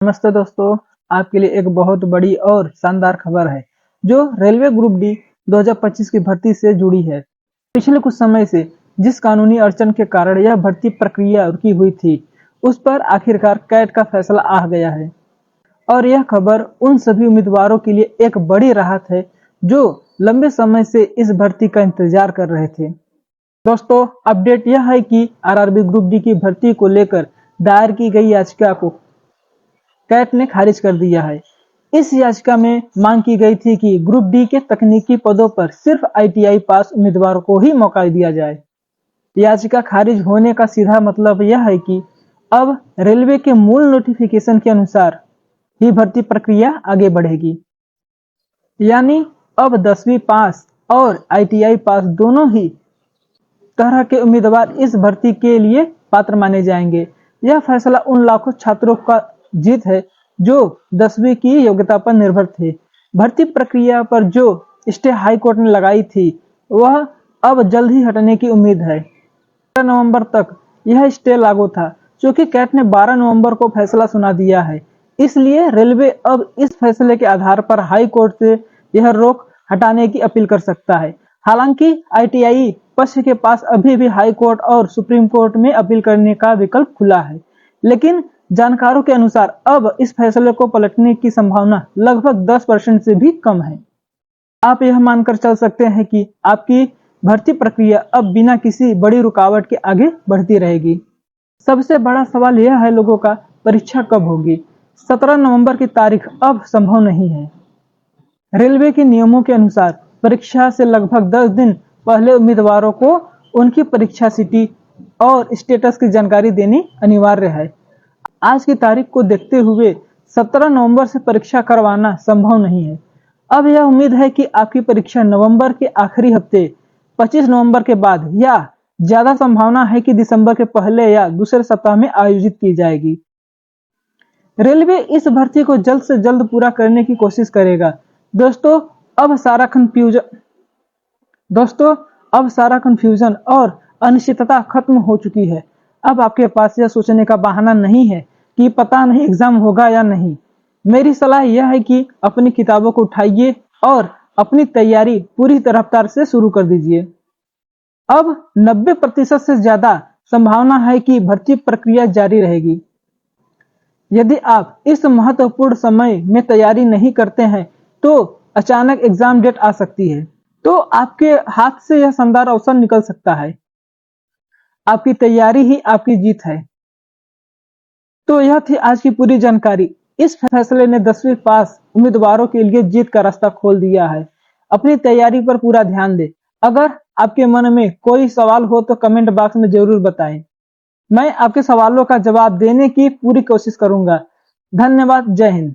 नमस्ते दोस्तों, आपके लिए एक बहुत बड़ी और शानदार खबर है जो रेलवे ग्रुप डी 2025 की भर्ती से जुड़ी है। पिछले कुछ समय से जिस कानूनी अड़चन के कारण यह भर्ती प्रक्रिया रुकी हुई थी, उस पर आखिरकार कैट का फैसला आ गया है और यह खबर उन सभी उम्मीदवारों के लिए एक बड़ी राहत है जो लंबे समय से इस भर्ती का इंतजार कर रहे थे। दोस्तों, अपडेट यह है कि आरआरबी ग्रुप डी की भर्ती को लेकर दायर की गई याचिका को कैट ने खारिज कर दिया है। इस याचिका में मांग की गई थी कि ग्रुप डी के तकनीकी पदों पर सिर्फ आईटीआई पास उम्मीदवारों को ही मौका दिया जाए। याचिका खारिज होने का सीधा मतलब यह है कि अब रेलवे के मूल नोटिफिकेशन के अनुसार ही भर्ती प्रक्रिया आगे बढ़ेगी। यानी अब 10वीं पास और आईटीआई पास दोनों ही तरह के उम्मीदवार इस भर्ती के लिए पात्र माने जाएंगे। यह फैसला उन लाखों छात्रों का जीत है जो 10वीं की योग्यता पर निर्भर थे। भर्ती प्रक्रिया पर जो स्टे हाई कोर्ट ने लगाई थी वह अब जल्द ही हटने की उम्मीद है। 12 नवंबर तक यह स्टे लागू था, क्योंकि कैट ने 12 नवंबर को फैसला सुना दिया है। इसलिए रेलवे अब इस फैसले के आधार पर हाई कोर्ट से यह रोक हटाने की अपील कर सकता है। हालांकि आईटीआई पक्ष के पास अभी भी हाई कोर्ट और सुप्रीम कोर्ट में अपील करने का विकल्प खुला है, लेकिन जानकारों के अनुसार अब इस फैसले को पलटने की संभावना लगभग 10% से भी कम है। आप यह मानकर चल सकते हैं कि आपकी भर्ती प्रक्रिया अब बिना किसी बड़ी रुकावट के आगे बढ़ती रहेगी। सबसे बड़ा सवाल यह है लोगों का, परीक्षा कब होगी? 17 नवंबर की तारीख अब संभव नहीं है। रेलवे के नियमों के अनुसार परीक्षा से लगभग 10 दिन पहले उम्मीदवारों को उनकी परीक्षा सिटी और स्टेटस की जानकारी देनी अनिवार्य है। आज की तारीख को देखते हुए 17 नवंबर से परीक्षा करवाना संभव नहीं है। अब यह उम्मीद है कि आपकी परीक्षा नवंबर के आखिरी हफ्ते 25 नवंबर के बाद या ज्यादा संभावना है कि दिसंबर के पहले या दूसरे सप्ताह में आयोजित की जाएगी। रेलवे इस भर्ती को जल्द से जल्द पूरा करने की कोशिश करेगा। दोस्तों, अब सारा कंफ्यूजन और अनिश्चितता खत्म हो चुकी है। अब आपके पास यह सोचने का बहाना नहीं है कि पता नहीं एग्जाम होगा या नहीं। मेरी सलाह यह है कि अपनी किताबों को उठाइए और अपनी तैयारी पूरी रफ्तार से शुरू कर दीजिए। अब 90% से ज्यादा संभावना है कि भर्ती प्रक्रिया जारी रहेगी। यदि आप इस महत्वपूर्ण समय में तैयारी नहीं करते हैं तो अचानक एग्जाम डेट आ सकती है, तो आपके हाथ से यह शानदार अवसर निकल सकता है। आपकी तैयारी ही आपकी जीत है। तो यह थी आज की पूरी जानकारी। इस फैसले ने 10वीं पास उम्मीदवारों के लिए जीत का रास्ता खोल दिया है। अपनी तैयारी पर पूरा ध्यान दें। अगर आपके मन में कोई सवाल हो तो कमेंट बॉक्स में जरूर बताएं। मैं आपके सवालों का जवाब देने की पूरी कोशिश करूंगा। धन्यवाद। जय हिंद।